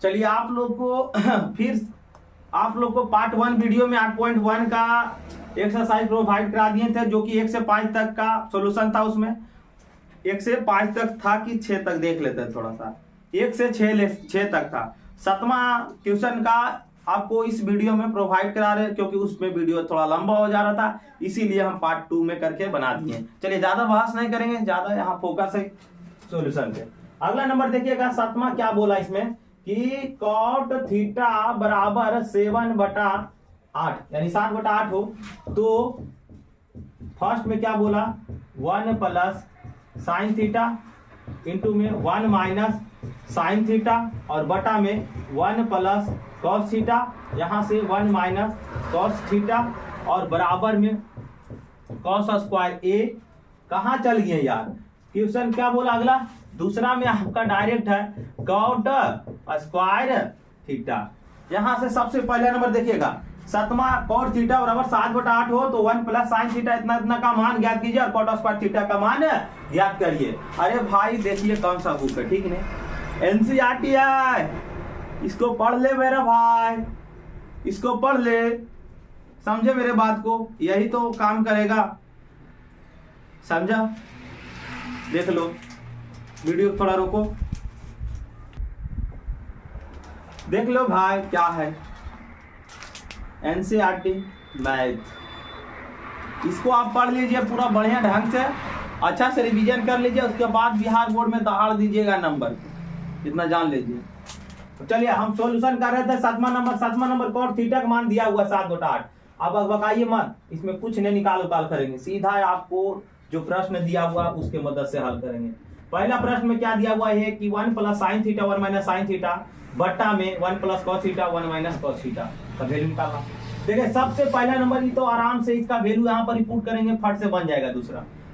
चलिए आप लोग को फिर आप लोग को पार्ट 1 वीडियो में 8.1 का एक्सरसाइज प्रोवाइड करा दिए थे, जो कि 1 से 5 तक का सॉल्यूशन था। उसमें 1 से 5 तक था कि 6 तक देख लेते हैं थोड़ा सा। 1 से 6 तक था। 7वां ट्यूशन का आपको इस वीडियो में प्रोवाइड करा रहे हैं, क्योंकि उसमें वीडियो थोड़ा लंबा हो जा रहा था, इसीलिए हम पार्ट 2 में करके बना दिए। चलिए ज्यादा बहस नहीं करेंगे, ज्यादा यहाँ फोकस है सॉल्यूशन पे। अगला नंबर देखिएगा 7वां क्या बोला इसमें कि cot थीटा बराबर 7/8 यानी 7/8 हो तो फर्स्ट में क्या बोला 1 प्लस साइन थीटा इंटू में 1 माइनस साइन थीटा और बटा में 1 प्लस कॉस थीटा, यहाँ से 1 माइनस कॉस थीटा और बराबर में कॉस स्क्वायर ए। कहाँ चल गए यार, ट्यूशन क्या बोला अगला दूसरा में आपका डायरेक्ट है कॉट स्क्वायर थीटा। यहाँ से सबसे पहला नंबर देखिएगा 7वां कॉट थीटा बराबर 7/8 हो तो 1 प्लस साइन थीटा इतना इतना का मान ज्ञात कीजिए और कॉट स्क्वायर थीटा का मान ज्ञात करिए। अरे भाई देखिए कौन सा बुक है, ठीक है एनसीईआरटी है, इसको पढ़ ले मेरा भाई, इसको पढ़ ले, समझे मेरे बात को, यही तो काम करेगा, समझा। देख लो वीडियो थोड़ा रोको, देख लो भाई क्या है एनसीईआरटी मैथ, इसको आप पढ़ लीजिए पूरा बढ़िया ढंग से, अच्छा से रिवीजन कर लीजिए, उसके बाद बिहार बोर्ड में दहाड़ दीजिएगा नंबर, इतना जान लीजिए। तो चलिए हम सॉल्यूशन कर रहे थे 7वां नंबर कॉट थीटा का मान दिया हुआ 7/8। अब बताइए मत, इसमें कुछ नहीं निकाल उकाल करेंगे, सीधा आपको जो प्रश्न दिया हुआ उसके मदद से हल करेंगे। पहला प्रश्न में क्या दिया हुआ है कि 1 plus sine theta 1 minus sine theta बट्टा में 1 plus cos theta 1 minus cos theta का वैल्यू निकालना। देखिए सबसे पहला नंबर ही तो आराम से इसका वैल्यू यहाँ पर पुट करेंगे, फट से बन जाएगा।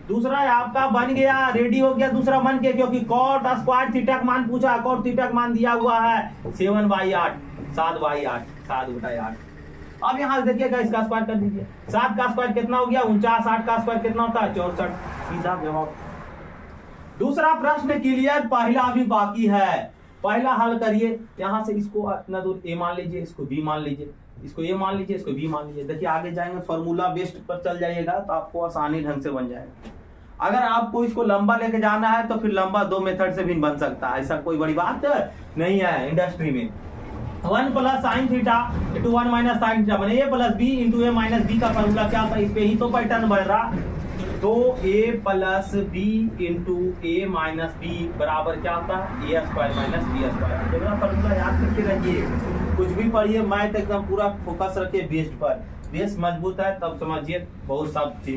दूसरा आपका बन गया, रेडी हो गया दूसरा बन के, क्योंकि कॉट स्क्वायर थीटा का मान पूछा, कॉट थीटा का मान दिया हुआ है 7/8 7/8। अब यहाँ से देखिएगा इसका स्क्वायर कर दीजिए, 7 का स्क्वायर कितना हो गया 49, 8 का स्क्वायर कितना होता है 64, सीधा जवाब। दूसरा प्रश्न क्लियर, पहला अभी बाकी है, पहला हल करिए। यहाँ से इसको इतना दूर ए मान लीजिए, इसको बी मान लीजिए, इसको ए मान लीजिए, इसको बी मान लीजिए। देखिए आगे जाएंगे फॉर्मूला बेस्ड पर चल जाइएगा तो आपको आसानी ढंग से बन जाएगा। अगर आपको इसको लंबा लेके जाना है तो फिर लंबा 2 मेथड से भी बन सकता है, ऐसा कोई बड़ी बात नहीं है इंडस्ट्री में। 1 plus sine theta into 1 minus sine theta बने ए plus B into A minus B का फॉर्मूला क्या था, इस पे ही तो पैटर्न बन रहा, तो a plus B into A minus B बराबर क्या होता है A square minus B square. तो मेरा फॉर्मूला याद करके रहिए, कुछ भी पढ़िए मैथ एकदम पूरा फोकस रखिए बेस्ड पर, बेस मजबूत है तब समझिए बहुत सब चीज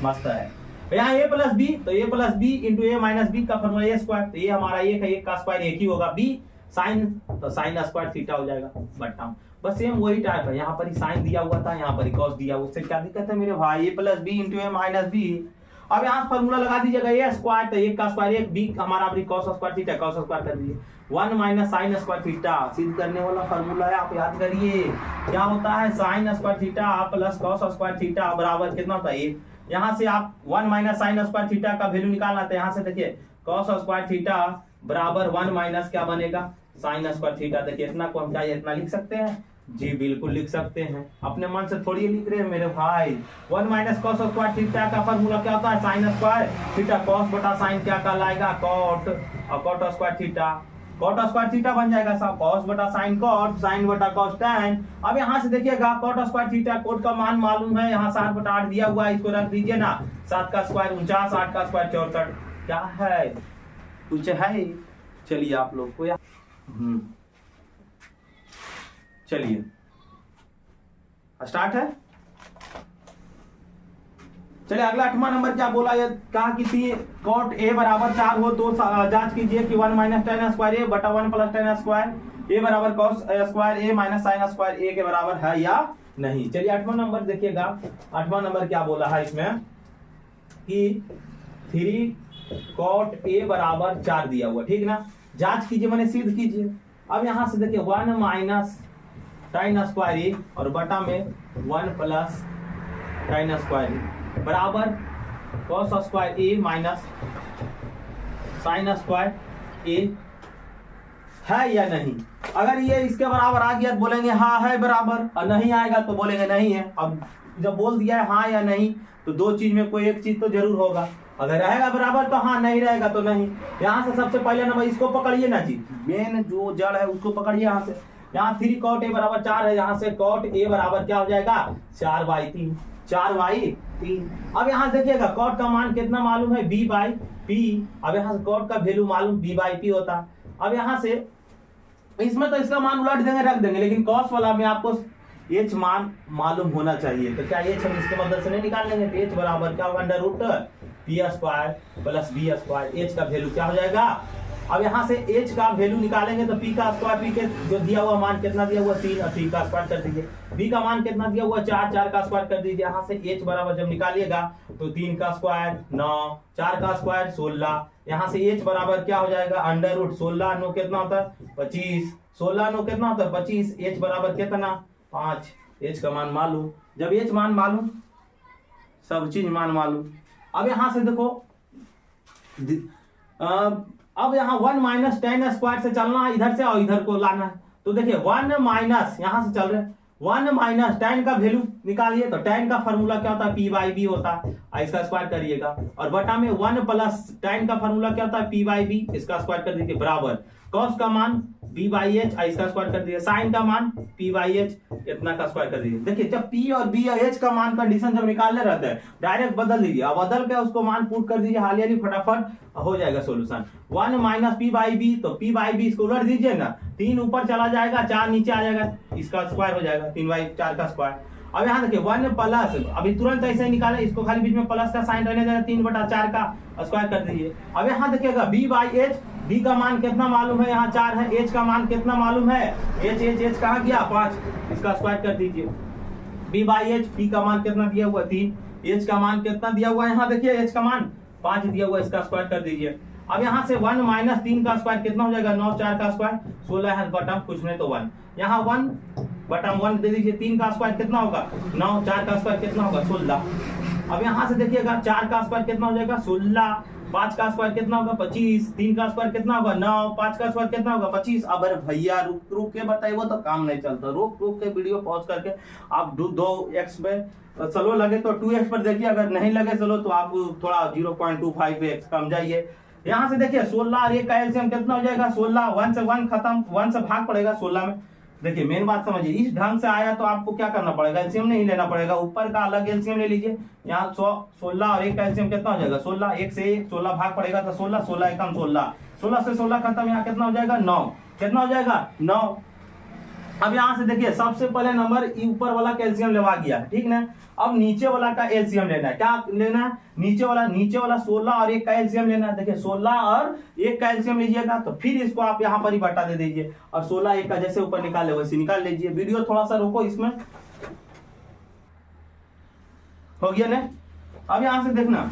मस्त है। यहाँ a प्लस बी तो a plus B into A minus B का फॉर्मूला ए स्क्वायर, तो ये हमारा एक है, एक का स्क्वायर एक ही होगा, बी साइन तो साइन स्क्वायर थीटा हो जाएगा बट्टा, बस सेम वही टाइप है, यहाँ पर ही साइन दिया हुआ था, यहाँ पर ही कॉस दिया हुआ, उससे क्या दिक्कत है मेरे भाई, ए plus B into A minus B. अब यहाँ फॉर्मूला लगा दीजिएगा ए स्क्वायर तो एक का स्क्वायर एक, बी हमारा अपनी cos square theta, cos square कर दीजिए 1 माइनस साइन स्क्वायर थीटा, सिद्ध करने वाला फॉर्मूला है, आप याद करिए क्या होता है sine square theta plus cos square theta बराबर कितना होता है। यहाँ से आप 1 माइनस साइन स्क्वायर थीटा का वैल्यू निकालना था, यहाँ से देखिए कॉस स्क्वायर थीटा बराबर 1 माइनस क्या बनेगा साइन स्क्वायर थीटा। देखिए इतना को हम क्या इतना लिख सकते हैं, जी बिल्कुल लिख सकते हैं, अपने मन से थोड़ी लिख रहे हैं मेरे भाई। 1 माइनस कॉस स्क्वायर थीटा का फॉर्मूला क्या होता है साइन स्क्वायर थीटा, कॉस बटा साइन क्या कहलाएगा कॉट, और cot square theta, cot square theta बन जाएगा सब कॉस बटा साइन कॉट, साइन बटा कॉस टैन। अब यहाँ से देखिएगा कॉट स्क्वायर थीटा, कोट का मान मालूम है, यहाँ 7/8 दिया हुआ है, इसको रख दीजिए ना, 7 का स्क्वायर 49, 8 का स्क्वायर 64, क्या है कुछ है। चलिए आप लोग को चलिए स्टार्ट है। चलिए अगला 8वां नंबर क्या बोला, ये कहा कि कॉट ए बराबर 4 हो तो जांच कीजिए कि 1 माइनस टेन स्क्वायर ए बटा 1 प्लस टेन स्क्वायर ए बराबर कॉस स्क्वायर ए माइनस साइन स्क्वायर ए के बराबर है या नहीं। चलिए 8वां नंबर देखिएगा, 8वां नंबर क्या बोला है इसमें कि 3 कॉट ए बराबर 4 दिया हुआ, ठीक ना, जांच कीजिए मैंने सिद्ध कीजिए। अब यहाँ से देखिए 1 माइनस साइन स्क्वायर ए और बटा में 1 प्लस साइन स्क्वायर ए बराबर कॉस स्क्वायर ए माइनस साइन स्क्वायर ए है या नहीं। अगर ये इसके बराबर आ गया तो बोलेंगे हाँ है बराबर, और नहीं आएगा तो बोलेंगे नहीं है। अब जब बोल दिया है हाँ या नहीं तो दो चीज में कोई एक चीज तो जरूर होगा। अगर रहेगा बराबर तो हाँ, नहीं रहेगा तो नहीं। यहाँ से सबसे पहले नंबर इसको पकड़िए ना जी, मेन जो जड़ है उसको पकड़िए। यहाँ से यहाँ 3 cot a बराबर 4 है, यहाँ से cot a बराबर क्या हो जाएगा 4/3, 4/3। अब यहाँ देखिएगा cot का मान कितना मालूम है b/p। अब यहाँ से cot का वैल्यू मालूम b/p होता है। अब यहाँ से इसमें तो इसका मान उलट देंगे रख देंगे, लेकिन cos वाला में आपको h मान मालूम होना चाहिए। तो क्या h हम इसके मदद से नहीं निकाल लेंगे। तो h बराबर क्या होगा √p² प्लस b²। h का वैल्यू क्या हो जाएगा। अब यहाँ से h का वैल्यू निकालेंगे तो p का स्क्वायर, p के जो दिया हुआ मान कितना दिया हुआ 3, और 3 का स्क्वायर कर दीजिए। b का मान कितना दिया हुआ 4, 4 का स्क्वायर कर दीजिए। यहाँ से h बराबर जब निकालिएगा तो 3 का स्क्वायर 9, 4 का स्क्वायर 16। यहाँ से h बराबर क्या हो जाएगा √16 9 कितना होता है 25, 16 9 कितना होता है 25। h बराबर कितना 5। h का मान मालूम। जब h मान मालूम सब चीज मान मालूम। अब यहाँ से देखो अब यहाँ 1 - tan स्क्वायर से चलना है इधर से और इधर को लाना है। तो देखिए 1 माइनस यहाँ से चल रहे हैं 1 माइनस tan का वैल्यू निकालिए। तो tan का फॉर्मूला क्या होता है p/b होता है, इसका स्क्वायर करिएगा। और बटा में 1 प्लस tan का फॉर्मूला क्या होता है p/b, इसका स्क्वायर कर दीजिए बराबर cos का मान b/h, इसका स्क्वायर कर दीजिए। sin का मान p/h, इतना का स्क्वायर कर दीजिए। देखिए जब p और b और h का मान कंडीशन जब निकालने रहते हैं डायरेक्ट बदल दीजिए। अब बदल के उसको मान पुट कर दीजिए, हालिया फटाफट हो जाएगा सोल्यूशन। 1 माइनस p/b, तो p/b इसको उलट दीजिए ना, 3 ऊपर चला जाएगा 4 नीचे आ जाएगा, इसका स्क्वायर हो जाएगा 3/4 का स्क्वायर। अब यहाँ देखिए 1 प्लस, अभी तुरंत ऐसे ही निकाले, इसको खाली बीच में प्लस का साइन रहने देना, 3/4 का स्क्वायर कर दीजिए। अब यहाँ देखिएगा b/h, b का मान कितना मालूम है यहाँ 4 है, h का मान कितना मालूम है h कहाँ गया 5, इसका स्क्वायर कर दीजिए। b/h, p का मान कितना दिया हुआ 3, h का मान कितना दिया हुआ है यहाँ देखिए h का मान 5 दिया हुआ, इसका स्क्वायर कर दीजिए। अब यहाँ से 1 माइनस 3 का स्क्वायर कितना हो जाएगा 9, 4 का स्क्वायर 16 है बटम कुछ नहीं तो 1, यहाँ 1 बटम 1 दे दीजिए। 3 का स्क्वायर कितना होगा 9, 4 का स्क्वायर कितना होगा 16। अब यहाँ से देखिएगा 4 का स्क्वायर कितना हो जाएगा 16, 5 का स्क्वायर कितना होगा 25, 3 का स्क्वायर कितना होगा 9, 5 का स्क्वायर कितना होगा 25। अब अरे भैया रुक के बताइए, वो तो काम नहीं चलता। रुक के वीडियो पॉज करके आप 2x पे स्लो लगे तो 2x पर देखिए, अगर नहीं लगे स्लो तो आप थोड़ा 0.25x कम जाइए। यहाँ से देखिए 16 और 1 का एलसीएम कितना हो जाएगा 16, 1 से 1 खत्म, 1 से भाग पड़ेगा 16 में। देखिए मेन बात समझिए, इस ढंग से आया तो आपको क्या करना पड़ेगा, एलसीएम नहीं लेना पड़ेगा, ऊपर का अलग एलसीएम ले लीजिए। यहाँ 16 और 1 का एलसीएम कितना हो जाएगा 16, 1 से 16 भाग पड़ेगा तो 16, 16 एकम 16, 16 से 16 खत्म, यहाँ कितना हो जाएगा 9, कितना हो जाएगा 9। अब यहाँ से देखिए सबसे पहले नंबर ऊपर वाला का एलसीएम लेवा गया है, ठीक ना। अब नीचे वाला का एलसीएम लेना है, क्या लेना है नीचे वाला 16 और 1 का एलसीएम लेना है। देखिए 16 और 1 का एलसीएम लीजिएगा तो फिर इसको आप यहाँ पर ही बटा दे दीजिए, और 16 1 का जैसे ऊपर निकाले वैसे निकाल लीजिए। वीडियो थोड़ा सा रोको, इसमें हो गया ना। अब यहाँ से देखना,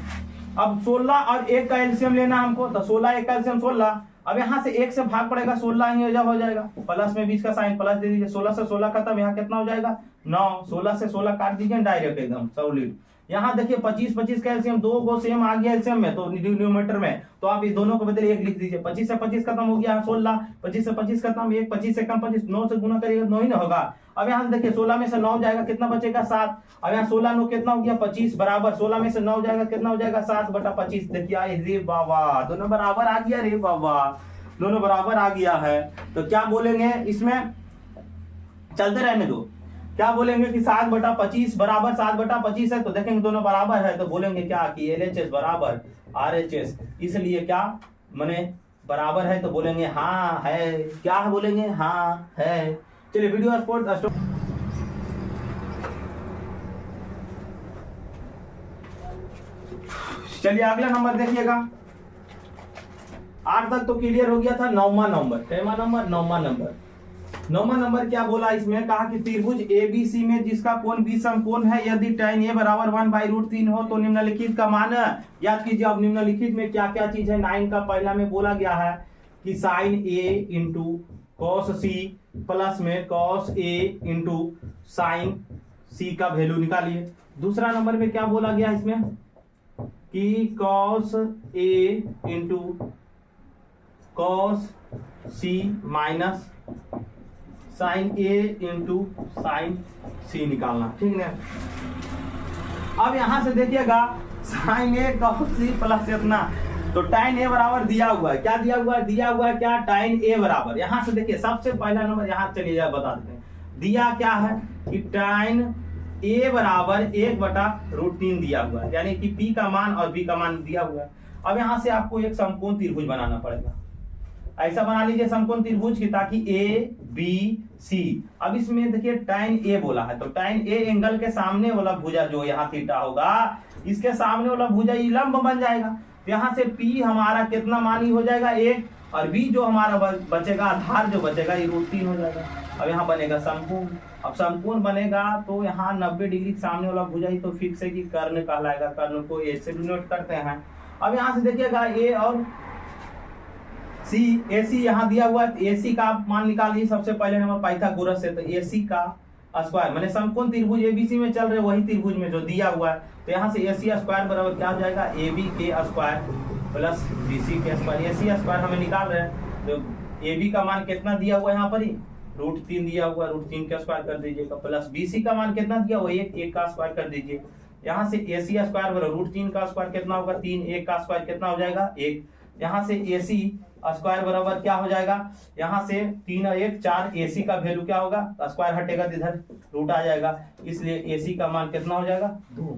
अब 16 और 1 का एलसीएम लेना हमको, तो 16 1 का एलसीएम 16। अब यहाँ से 1 से भाग पड़ेगा 16 ही जब हो जाएगा, प्लस में बीच का साइन प्लस दे दीजिए। 16 से 16 खत्म, यहाँ कितना हो जाएगा 9, 16 से 16 काट दीजिए डायरेक्ट एकदम सॉलिड। यहाँ देखिए 25 25 का एलसीएम 2 को सेम आ गया एलसीएम में, तो न्यूमरेटर में, तो आप इस दोनों को बदले 1 लिख दीजिए। 25 से 25 खत्म हो गया 16, 25 से 25 खत्म 1, 25 से कम 25, 9 से गुना करिएगा 9 ही ना होगा। अब यहाँ से देखिए 16 में से 9 जाएगा कितना बचेगा 7। अब यहाँ 16 9 कितना हो गया 25 बराबर 16 में से 9 जाएगा कितना हो जाएगा 7/25। देखिए रे बाबा दोनों बराबर आ गया, रे बाबा दोनों बराबर आ गया है। तो क्या बोलेंगे इसमें, चलते रहने दो, क्या बोलेंगे कि 7/25 बराबर 7/25 है, तो देखेंगे दोनों बराबर है तो बोलेंगे क्या कि LHS बराबर RHS, इसलिए क्या माने बराबर है तो बोलेंगे हाँ है, क्या है बोलेंगे हाँ है। चलिए वीडियो स्पोर्ट चलिए अगला नंबर देखिएगा। 8 तक तो क्लियर हो गया था। 9वां नंबर, 9वां नंबर क्या बोला इसमें, कहा कि त्रिभुज ABC में जिसका कोण B समकोण है, यदि tan A बराबर 1/√3 हो तो निम्नलिखित का मान याद कीजिए। अब निम्नलिखित में क्या क्या चीज है, 9 का पहला में बोला गया है कि sin A into cos C plus में cos A into sin C का वैल्यू निकालिए। दूसरा नंबर में क्या बोला गया इसमें कि cos A into cos C minus sine A into sine C निकालना, ठीक है। अब यहां से देखिएगा sine A cos C plus इतना, तो tan ए बराबर दिया हुआ है, क्या दिया हुआ है, दिया हुआ है क्या, tan ए बराबर, यहां से देखिए सबसे पहला नंबर यहां चलिए जाए बता देते हैं, दिया क्या है कि tan ए बराबर 1/√3 दिया हुआ है, यानी कि p का मान और b का मान दिया हुआ है। अब यहां से आपको एक समकोण त्रिभुज बनाना पड़ेगा, ऐसा बना लीजिए समकोण त्रिभुज की, ताकि ए बी सी, अब इसमें देखिए tan ए बोला है, तो tan ए एंगल के सामने वाला भुजा जो यहाँ थीटा होगा, इसके सामने वाला भुजा ये लंब बन जाएगा, तो यहाँ से p हमारा कितना मानी हो जाएगा 1, और b जो हमारा बचेगा आधार जो बचेगा ये √3 हो जाएगा। अब यहाँ बनेगा समकोण, अब समकोण बनेगा तो यहाँ 90 डिग्री के सामने वाला भुजा ही तो फिक्स है कि कर्ण कहलाएगा, कर्ण को ए से डिनोट करते हैं। अब यहाँ से देखिएगा ए और सी, ए सी यहाँ दिया हुआ है, ए सी का मान निकालिए सबसे पहले नंबर पाइथागोरस से, तो ए सी का स्क्वायर मैंने समकोण त्रिभुज एबीसी में चल रहे वही त्रिभुज में जो दिया हुआ है, तो यहाँ से ए सी स्क्वायर बराबर क्या हो जाएगा, ए बी के स्क्वायर प्लस बी सी के स्क्वायर, ए सी स्क्वायर हमें निकाल रहे हैं, तो ए बी का मान कितना दिया हुआ है यहाँ पर ही √3 दिया हुआ, √3 का स्क्वायर कर दीजिएगा, प्लस बी सी का मान कितना दिया हुआ 1 का स्क्वायर कर दीजिए, यहाँ से ए सी स्क्वायर बराबर √3 का स्क्वायर कितना होगा 3, 1 का स्क्वायर कितना हो जाएगा 1, यहाँ से ए सी स्क्वायर बराबर क्या हो जाएगा, यहाँ से 3 और 1 4, ए सी का वैल्यू क्या होगा, स्क्वायर हटेगा तो इधर रूट आ जाएगा, इसलिए ए सी का मान कितना हो जाएगा 2,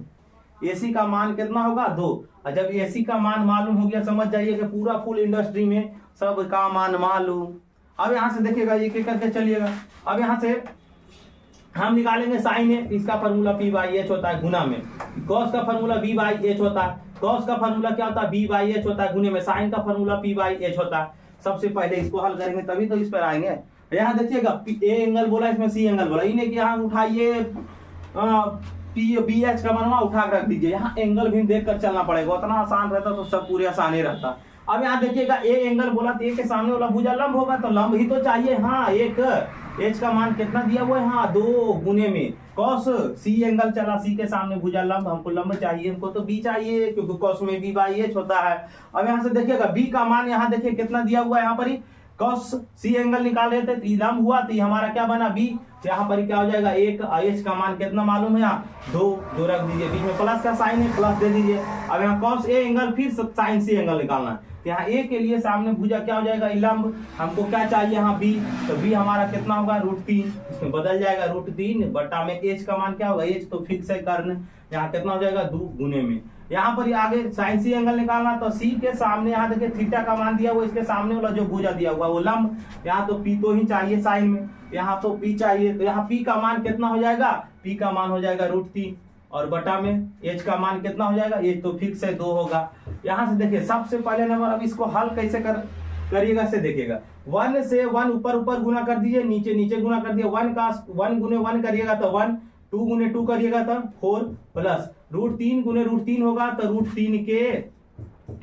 ए सी का मान कितना होगा 2, और जब ए सी का मान मालूम हो गया समझ जाइए कि पूरा फुल इंडस्ट्री में सब का मान मालूम। अब यहाँ से देखिएगा एक एक करके चलिएगा, अब यहाँ से हम निकालेंगे साइन ए, इसका फॉर्मूला p/h होता है गुना में, कॉस का फॉर्मूला b/h होता है, कॉस का फॉर्मूला क्या होता है b/h होता है गुने में, साइन का फॉर्मूला p/h होता है। सबसे पहले इसको हल करेंगे तभी तो इस पर आएंगे। यहाँ देखिएगा ए एंगल बोला, इसमें सी एंगल बोला, इन्हें कि यहाँ उठाइए p/h का मनवा उठा कर रख दीजिए, यहाँ एंगल भी देख कर चलना पड़ेगा, उतना आसान रहता तो सब पूरे आसान ही रहता। अब यहाँ देखिएगा ए एंगल बोला तो ए के सामने वाला भुजा लंब होगा, तो लंब ही तो चाहिए, हाँ 1, एच का मान कितना दिया हुआ है, हाँ 2 गुने में कॉस सी एंगल चला, सी के सामने भुजा लंब, हमको लंब चाहिए, हमको तो बी चाहिए क्योंकि कॉस में b/h होता है। अब यहाँ से देखिएगा बी का मान यहाँ देखिए कितना दिया हुआ है, यहाँ पर ही कॉस सी एंगल निकाल रहे थे तो लंब हुआ, तो हमारा क्या बना बी, यहाँ पर क्या हो जाएगा 1, एच का मान कितना मालूम है यहाँ 2 रख दीजिए, बीच में प्लस का साइन है प्लस दे दीजिए। अब यहाँ कॉस ए एंगल फिर साइन सी एंगल निकालना है, तो यहाँ ए के लिए सामने भुजा क्या हो जाएगा लंब, हमको क्या चाहिए यहाँ बी, तो बी हमारा कितना होगा √3, इसमें बदल जाएगा √3 बटा में एच का मान क्या होगा, एच तो फिक्स है कर्ण, यहाँ कितना हो जाएगा 2 गुने में। यहाँ पर आगे साइन सी एंगल निकालना, तो सी के सामने यहाँ देखिए थीटा का मान दिया हुआ, इसके सामने वाला जो भुजा दिया हुआ वो लंब, यहाँ तो पी तो ही चाहिए साइन में, यहाँ तो पी चाहिए, तो यहाँ पी का मान कितना हो जाएगा, पी का मान हो जाएगा √3 और बटा में एच का मान कितना हो जाएगा, एच तो फिक्स है 2 होगा। यहाँ से देखिए सबसे पहले नंबर, अब इसको हल कैसे करिएगा से देखिएगा, 1 से 1 ऊपर गुना कर दीजिए, नीचे नीचे गुना कर दिए, 1 गुने 1 करिएगा तो 1, 2 गुने 2 करिएगा तो 4 प्लस √3 गुने √3 होगा तो √3 के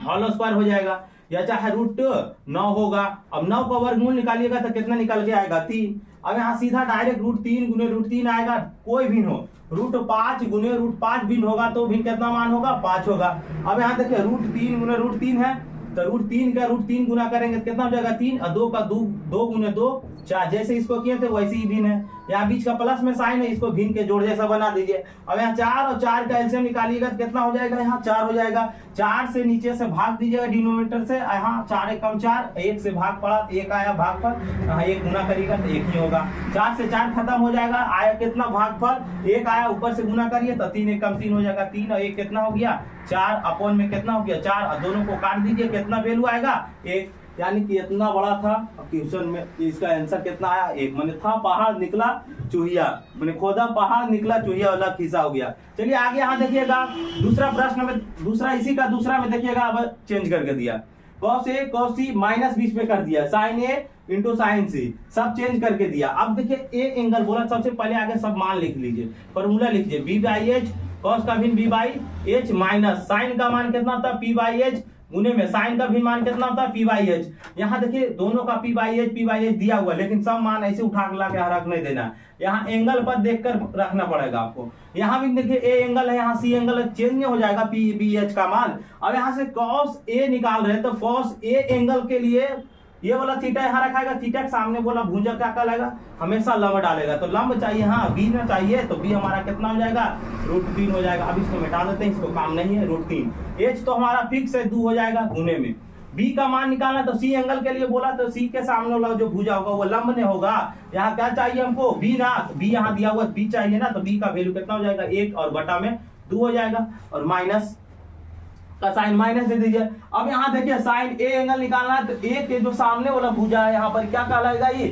होल स्क्वायर हो जाएगा, या चाहे √9 होगा। अब 9 का वर्गमूल निकालिएगा तो कितना निकल के आएगा 3। अब यहाँ सीधा डायरेक्ट √3 गुने √3 आएगा, कोई भी हो, √5 गुने √5 भिन्न होगा तो भिन्न कितना मान होगा 5 होगा। अब यहाँ देखिए √3 गुने √3 है, तो √3 का √3 गुना करेंगे तो कितना हो जाएगा 3, और 2 का 2 गुने 2 4, जैसे इसको किए थे वैसे ही भिन्न है, यहाँ बीच का प्लस में साइन है, इसको भिन्न के जोड़ जैसा बना दीजिए। अब यहाँ 4 और 4 का एलसीएम निकालिएगा तो कितना हो जाएगा, यहाँ 4 हो जाएगा, 4 से नीचे से भाग दीजिएगा डिनोमिनेटर से, यहाँ 4 × 4, 1 से भाग पड़ा 1 आया भागफल, यहाँ 1 गुना करिएगा तो 1 ही होगा, 4 से 4 खत्म हो जाएगा, आया कितना भागफल 1 आया, ऊपर से गुना करिए तो 3 × 3 हो जाएगा 3, और 1 कितना हो गया 4, अपॉन में कितना हो गया 4, और दोनों को काट दीजिए, कितना वैल्यू आएगा 1, यानी कि इतना बड़ा था। क्वेश्चन में इसका आंसर कितना आया 1, मैंने था पहाड़ निकला चूहिया, मैंने खोदा पहाड़ निकला चूहिया वाला खिस्सा हो गया। चलिए आगे यहाँ देखिएगा दूसरा प्रश्न में, दूसरा इसी का दूसरा में देखिएगा, अब चेंज करके दिया, cos A cos C minus बीच में कर दिया, sin A into sine C, सब चेंज करके दिया। अब देखिए ए एंगल बोला, सबसे पहले आगे सब मान लिख लीजिए, फॉर्मूला लिखिए b/h, cos का भिन्न b/h माइनस साइन का मान कितना होता है p/h गुने में साइन का भी मान कितना होता है p/h। यहाँ देखिए दोनों का p/h दिया हुआ, लेकिन सब मान ऐसे उठा के ला के रख नहीं देना, यहाँ एंगल पर देखकर रखना पड़ेगा आपको। यहाँ भी देखिए ए एंगल है, यहाँ सी एंगल है, चेंज नहीं हो जाएगा p/h का मान। अब यहाँ से cos a निकाल रहे हैं तो cos a एंगल के लिए ये वाला थीटा यहाँ रखाएगा, थीटा के सामने बोला भुजा क्या कहलाएगा, हमेशा लंब डालेगा। तो लंब चाहिए, हाँ बी में चाहिए, तो बी हमारा कितना हो जाएगा, √3 हो जाएगा। अब इसको मिटा देते हैं, इसको काम नहीं है, √3। एच तो हमारा फिक्स है 2 हो जाएगा गुने में। बी का मान निकालना, तो सी एंगल के लिए बोला, तो सी के सामने वाला जो भुजा होगा वो लंब ने होगा। यहाँ क्या चाहिए हमको, बी ना, बी यहाँ दिया हुआ बी चाहिए ना, तो बी का वैल्यू कितना हो जाएगा, 1 और बटा में 2 हो जाएगा। और माइनस का साइन माइनस दे दीजिए। अब यहाँ देखिए साइन ए एंगल निकालना है, तो ए के जो सामने वाला भुजा है यहाँ पर क्या कहलाएगा, ये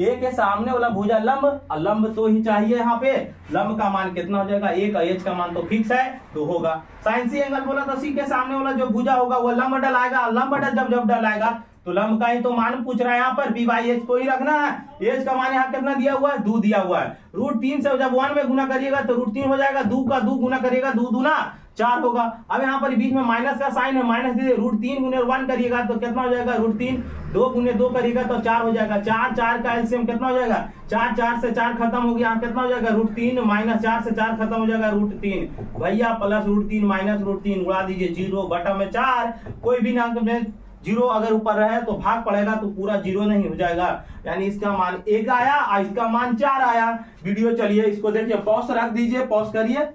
ए के सामने वाला भुजा लंब, और लंब तो ही चाहिए यहाँ पे। लंब का मान कितना हो जाएगा, 1 और एच का मान तो फिक्स है, तो होगा। साइन सी एंगल बोला, तो सी के सामने वाला जो भुजा होगा वो लंब डलाएगा। लंब जब डलाएगा तो लंब का ही तो मान पूछ रहा है यहाँ पर, बी बाई एच को ही रखना है। एच का मान यहाँ कितना दिया हुआ है, 2 दिया हुआ है। √3 से जब 1 में गुना करिएगा तो √3 हो जाएगा, 2 का 2 गुना करिएगा, 2 दूना 4 होगा। अब यहाँ पर बीच में माइनस का साइन है, माइनस दीजिए, √3 गुने 1 करिएगा तो कितना हो जाएगा, √3, 2 गुने 2 करिएगा तो 4 हो जाएगा। 4 का एलसीएम कितना हो जाएगा, 4 से 4 खत्म हो गया, कितना हो जाएगा, √3 माइनस 4 से 4 खत्म हो जाएगा, √3 भैया, प्लस √3 माइनस √3 उड़ा दीजिए, 0 बटा में 4। कोई भी अंक में 0 अगर ऊपर रहे तो भाग पड़ेगा, तो पूरा 0 नहीं हो जाएगा, यानी इसका मान 1 आया और इसका मान 4 आया। वीडियो चलिए इसको देखिए, पॉज रख दीजिए, पॉज करिए।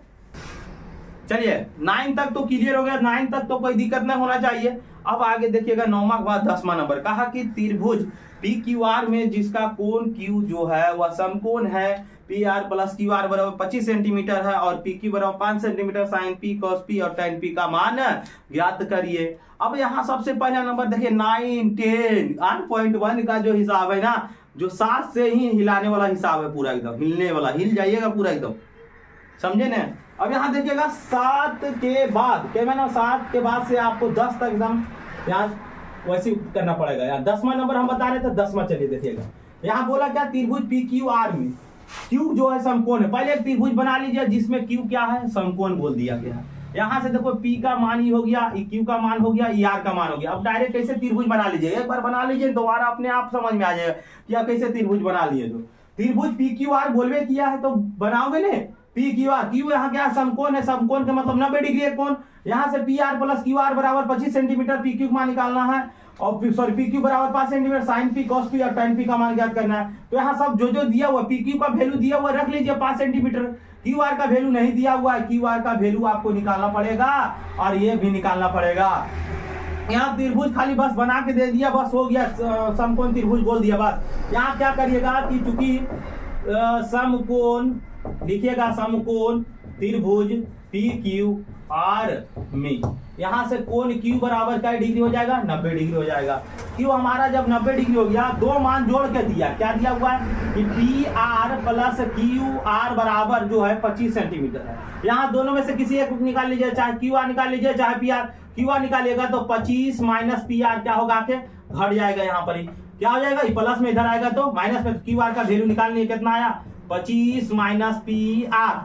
चलिए 9 तक तो क्लियर हो गया, 9 तक तो कोई दिक्कत नहीं होना चाहिए। अब आगे देखिएगा 9वां के बाद 10वां नंबर, कहा कि त्रिभुज PQR में जिसका कोण Q जो है वह समकोण है, PR प्लस QR बराबर 25 सेंटीमीटर है और PQ बराबर 5 centimetre, sine P cos P और tan P का मान ज्ञात करिए। अब यहाँ सबसे पहला नंबर देखिए 9, 10, 8.1 का जो हिसाब है ना, जो 7 से ही हिलाने वाला हिसाब है, पूरा एकदम हिलने वाला, हिल जाइएगा पूरा एकदम, समझे ना। अब यहाँ देखिएगा 7 के बाद, क्या मैंने 7 के बाद से आपको 10 तक एकदम यहाँ वैसे करना पड़ेगा। यार 10वां नंबर हम बता रहे थे, 10वां चलिए देखिएगा। यहाँ बोला क्या, त्रिभुज PQR में Q जो है समकोण है। पहले एक त्रिभुज बना लीजिए जिसमें Q क्या है, समकोण बोल दिया गया है। यहाँ से देखो P का मान ही हो गया, Q का मान हो गया, ER का मान हो गया। अब डायरेक्ट कैसे त्रिभुज बना लीजिए, एक बार बना लीजिए दोबारा अपने आप समझ में आ जाएगा कि आप कैसे त्रिभुज बना लिए। तो त्रिभुज PQR बोलवे किया है तो बनाओगे ने, PQR, Q यहाँ क्या समकोण है, समकोण का मतलब 90 डिग्री है कोण। यहाँ से PR प्लस QR बराबर 25 सेंटीमीटर, PQ का मान निकालना है, और सॉरी PQ बराबर 5 centimetre, sine P cos P और tan P का मान ज्ञात करना है। तो यहाँ सब जो दिया हुआ, PQ का वैल्यू दिया हुआ रख लीजिए 5 सेंटीमीटर, QR का वैल्यू नहीं दिया हुआ है, QR का वैल्यू आपको निकालना पड़ेगा और ये भी निकालना पड़ेगा। यहाँ त्रिभुज खाली बस बना के दे दिया, बस हो गया, समकोण त्रिभुज बोल दिया बस। यहाँ क्या करिएगा कि चूंकि समकोण लिखिएगा, समकोण त्रिभुज PQR में यहाँ से कोण Q बराबर क्या डिग्री हो जाएगा, 90 डिग्री हो जाएगा। Q हमारा जब 90 डिग्री हो गया, 2 मान जोड़ के दिया, क्या दिया हुआ है कि PR प्लस QR बराबर जो है 25 सेंटीमीटर है। यहाँ दोनों में से किसी एक निकाल लीजिए, चाहे QR निकाल लीजिए चाहे PR। QR निकालिएगा तो 25 माइनस PR क्या होगा के घट जाएगा, यहाँ पर ही क्या हो जाएगा, प्लस में इधर आएगा तो माइनस में, QR का वैल्यू निकालनी है, कितना आया 25 माइनस PR।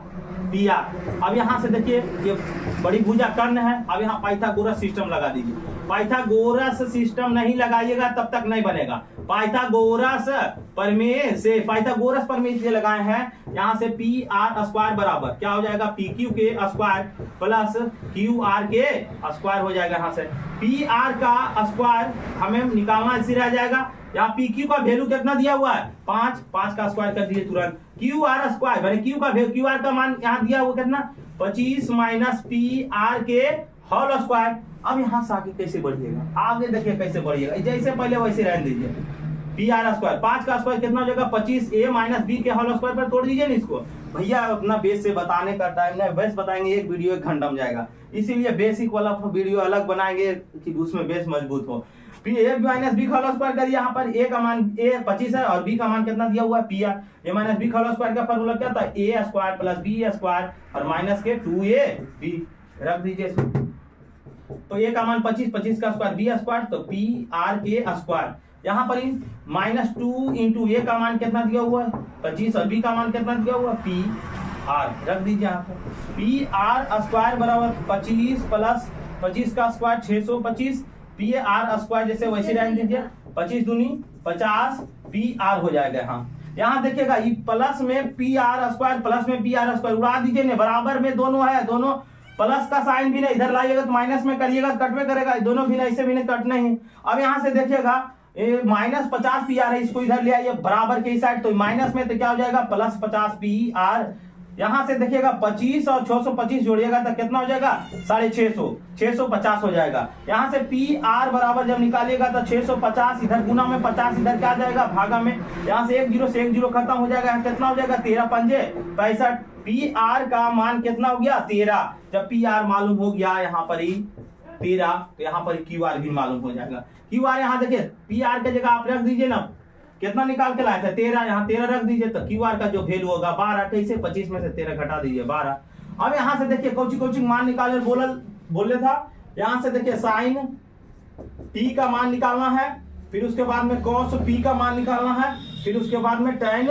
अब यहाँ से देखिए ये बड़ी भुजा कर्ण है। अब यहाँ पाइथागोरस सिस्टम लगा दीजिए। पाइथागोरस सिस्टम नहीं लगाइएगा तब तक नहीं बनेगा। पाइथागोरस प्रमेय से, पाइथागोरस प्रमेय से लगाए हैं। यहाँ से PR स्क्वायर बराबर क्या हो जाएगा, PQ के स्क्वायर प्लस QR के स्क्वायर हो जाएगा। यहाँ से PR का स्क्वायर हमें निकालना, इसी रह जाएगा। यहाँ PQ का वैल्यू कितना दिया हुआ है, 5 का स्क्वायर कर दीजिए तुरंत। QR स्क्वायर मैंने QR का मान यहाँ दिया हुआ कितना, 25 माइनस PR के होल स्क्वायर। अब यहाँ से आगे कैसे बढ़िएगा, आगे देखिए कैसे बढ़िएगा, जैसे पहले वैसे रहने दीजिए। PR स्क्वायर 5 का स्क्वायर कितना हो जाएगा, 25 A माइनस B के होल स्क्वायर पर तोड़ दीजिए ना इसको। भैया अपना बेस से बताने का टाइम नहीं, बेस बताएंगे एक वीडियो 1 घंटा में जाएगा, इसीलिए बेसिक वाला वीडियो अलग बनाएंगे कि उसमें बेस मजबूत हो। A माइनस B का होल स्क्वायर करिए। यहाँ पर A का मान A 25 है और B का मान कितना दिया हुआ है PR। A माइनस B का होल स्क्वायर का फॉर्मूला क्या था, A square plus B square और माइनस के 2AB रख दीजिए इसमें। तो A का मान 25 का स्क्वायर B स्क्वायर, तो PR के स्क्वायर। यहाँ पर -2 इंटू A का मान कितना दिया हुआ है 25 और B का मान कितना दिया हुआ है PR रख दीजिए। यहाँ पर PR स्क्वायर बराबर 25 प्लस 25 का स्क्वायर 625, PR स्क्वायर जैसे वैसे रहने दीजिए, 25 दूनी 50 PR हो जाएगा। यहाँ देखिएगा ये प्लस में PR स्क्वायर प्लस में PR स्क्वायर उड़ा दीजिए ने, बराबर में दोनों है, दोनों प्लस का साइन भी नहीं, इधर लाइएगा तो माइनस में करिएगा तो कट में करेगा, दोनों भी नहीं, ऐसे भी नहीं कट नहीं। अब यहाँ से देखिएगा ये -50 पी आर है, इसको इधर ले आइए बराबर के साइड, तो माइनस में तो क्या हो जाएगा +50 पी आर। यहां से देखिएगा 25 और 625 जोड़िएगा तो कितना हो जाएगा 650, 650 हो जाएगा। यहां से पी आर बराबर जब निकालिएगा तो 650 इधर गुना में 50 इधर क्या आ जाएगा भागा में, यहां से 1 0 से 1 0 खत्म हो जाएगा, कितना हो जाएगा 13 पंजे 65। पी आर का मान कितना हो गया 13। जब पी आर मालूम हो गया यहाँ पर ही 13, तो यहाँ पर क्यू आर भी मालूम हो जाएगा। क्यू आर यहाँ देखिए पी आर के जगह आप रख दीजिए ना, कितना निकाल के लाए थे 13, यहाँ 13 रख दीजिए तो क्यू आर का जो वैल्यू होगा 12। कैसे 25 में से 13 घटा दीजिए 12। अब यहाँ से देखिए कोचिंग मान निकाले बोले था, यहाँ से देखिए साइन टी का मान निकालना है, फिर उसके बाद में कॉस पी का मान निकालना है, फिर उसके बाद में टेन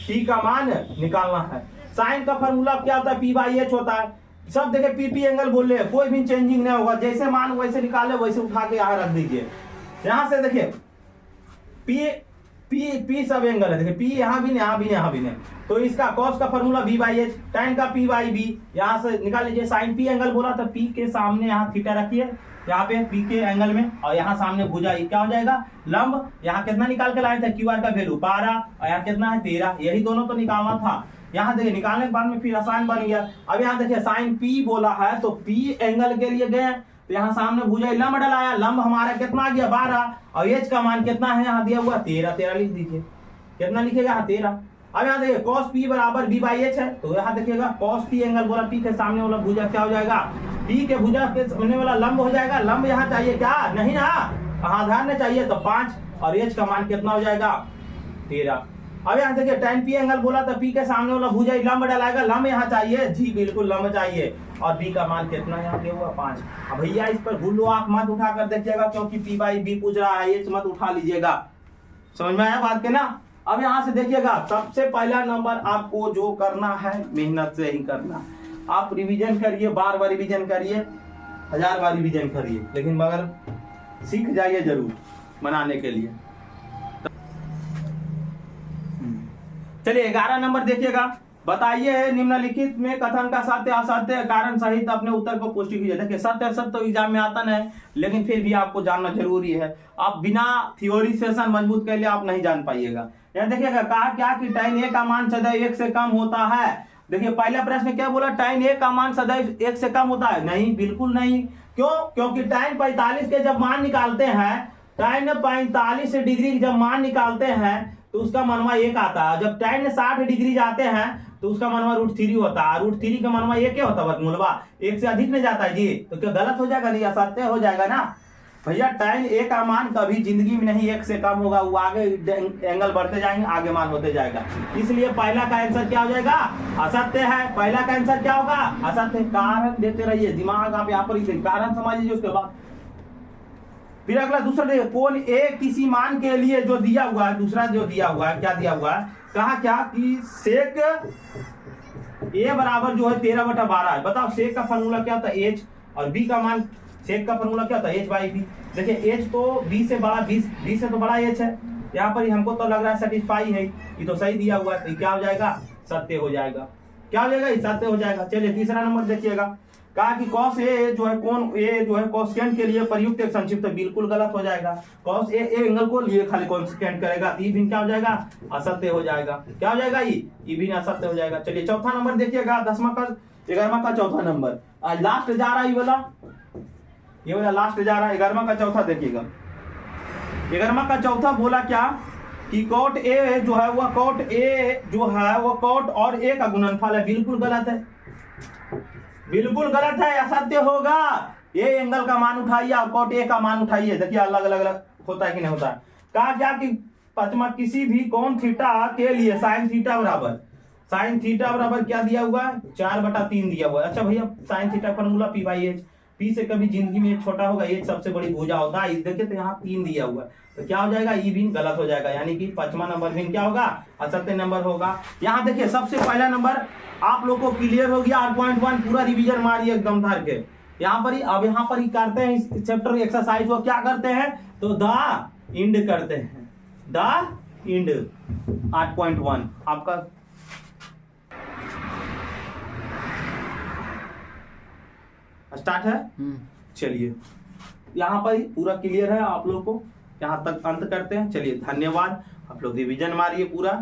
टी का मान निकालना है। साइन का फॉर्मूला क्या होता है p/h होता है। सब देखिए पी एंगल बोल रहे हैं, कोई भी चेंजिंग नहीं होगा, जैसे मान वैसे निकाले वैसे उठा के यहाँ रख दीजिए। यहां से देखिए पी सब एंगल है, देखिए पी यहाँ भी नहीं यहाँ भी नहीं यहाँ भी नहीं, तो इसका कॉस का फॉर्मूला v/h, tan का p/b, यहाँ से निकाल लीजिए। साइन पी एंगल बोला तो पी के सामने यहाँ थीटा रखिए यहाँ पे पी के एंगल में, और यहाँ सामने भुजा, क्या हो जाएगा लंब। यहाँ कितना निकाल के लाए थे क्यू आर का वैल्यू 12 और यहाँ कितना है 13, यही दोनों तो निकालना था। यहाँ देखिए निकालने के बाद में फिर आसान बन गया। अब यहाँ देखिए साइन पी बोला है तो पी एंगल के लिए गए, तो यहाँ सामने भुजा लंब डलाया, लंब हमारा कितना आ गया 12 और एच का मान कितना है यहाँ दिया हुआ 13, 13 लिख दीजिए, कितना लिखेगा यहाँ 13। अब यहाँ देखिए cos p बराबर v/h है, तो यहाँ देखिएगा cos p एंगल बोला p के सामने वाला भुजा क्या हो जाएगा, p के भुजा के सामने वाला लंब हो जाएगा। लंब यहाँ चाहिए क्या नहीं ना, आधार में चाहिए, तो 5 और h का मान कितना हो जाएगा 13। अब यहाँ देखिए tan p एंगल बोला तो p के सामने वाला भुजा लंब डलाएगा, लंब यहाँ चाहिए जी, बिल्कुल लंब चाहिए, और b का मान कितना यहाँ दिया हुआ 5। अब भैया इस पर भूलो आंख मत उठा कर देखिएगा, क्योंकि p/b पूछ रहा है, h मत उठा लीजिएगा। समझ में आया बात के ना। अब यहाँ से देखिएगा सबसे पहला नंबर आपको जो करना है मेहनत से ही करना, आप रिवीजन करिए, बार बार रिवीजन करिए, 1000 बार रिवीजन करिए, लेकिन मगर सीख जाइए जरूर बनाने के लिए। चलिए 11 नंबर देखिएगा, बताइए निम्नलिखित में कथन का सत्य असत्य कारण सहित अपने उत्तर को पुष्टि कीजिए। देखिए सत्य असत्य तो एग्जाम में आता नहीं, लेकिन फिर भी आपको जानना जरूरी है, आप बिना थ्योरी सेशन मजबूत कर लिए आप नहीं जान पाइएगा। यहाँ देखिएगा कहा क्या कि tan a का मान सदैव 1 से कम होता है। देखिए पहला प्रश्न क्या बोला, tan a का मान सदैव 1 से कम होता है, नहीं बिल्कुल नहीं। क्यों, क्योंकि tan 45 के जब मान निकालते हैं, tan 45 डिग्री जब मान निकालते हैं तो उसका मनवा 1 आता है, जब tan 60 डिग्री जाते हैं तो उसका मनवा √3 होता है, √3 का मनवा 1 होता है, वर्गमूलवा 1 से अधिक नहीं जाता है जी, तो क्या गलत हो जाएगा, नहीं असत्य हो जाएगा ना भैया। tan a का मान कभी जिंदगी में नहीं 1 से कम होगा, वो आगे एंगल बढ़ते जाएंगे, आगे मान होते जाएगा, इसलिए पहला का आंसर क्या हो जाएगा असत्य है। पहला का आंसर क्या होगा असत्य। कारण देते रहिए, दिमाग आप यहाँ पर कारण समझ लीजिए, उसके बाद फिर अगला दूसरा देखिए, कोण ए किसी मान के लिए जो दिया हुआ है, दूसरा जो दिया हुआ है क्या दिया हुआ है, कहा क्या कि सेक ए बराबर जो है 13/12 है। बताओ सेक का फॉर्मूला क्या होता है h, और b का मान सेक का फॉर्मूला क्या होता है h/b। देखिए h तो b से बड़ा, b से तो बड़ा h है, यहाँ पर हमको तो लग रहा है सेटिस्फाई है, ये तो सही दिया हुआ है, तो क्या हो जाएगा सत्य हो जाएगा। क्या हो जाएगा, सत्य हो जाएगा। चलिए तीसरा नंबर देखिएगा, कहा कि cos a जो है कोण a जो है कोसेकेंट के लिए प्रयुक्त एक संक्षिप्त, बिल्कुल गलत हो जाएगा। cos a एंगल को लिए खाली कोसेकेंट करेगा, ये भी क्या हो जाएगा असत्य हो जाएगा। क्या हो जाएगा, ये भी असत्य हो जाएगा। चलिए चौथा नंबर देखिएगा, 11वां का चौथा नंबर, आज लास्ट जा रहा है ये वाला लास्ट जा रहा है। 11वां का चौथा देखिएगा, 11वां का चौथा बोला क्या कि cot a जो है वह cot a जो है वो cot और a का गुणनफल है, बिल्कुल गलत है, बिल्कुल गलत है, असत्य होगा। ये एंगल का मान उठाइए और cot a का मान उठाइए, देखिए अलग अलग होता है कि नहीं होता है। कहा क्या कि पचमा किसी भी कोण थीटा के लिए sin थीटा बराबर क्या दिया हुआ है 4/3 दिया हुआ है। अच्छा भैया sin theta formula p/h, p से कभी जिंदगी में छोटा होगा, h सबसे बड़ी भुजा होता है, देखिए तो यहाँ 3 दिया हुआ है, तो क्या हो जाएगा ये भी गलत हो जाएगा, यानी कि 5वां नंबर भी क्या होगा असत्य नंबर होगा। यहाँ देखिए सबसे पहला नंबर आप लोग को क्लियर हो गया, 8.1 पूरा रिवीजन मारिए एकदम धर के। यहाँ पर ही अब यहाँ पर ही करते हैं इस चैप्टर एक्सरसाइज को, क्या करते हैं तो द इंड करते हैं, द इंड 8.1 आपका स्टार्ट है। चलिए यहाँ पर ही पूरा क्लियर है आप लोग को, यहाँ तक अंत करते हैं। चलिए धन्यवाद, आप लोग रिवीजन मारिए पूरा।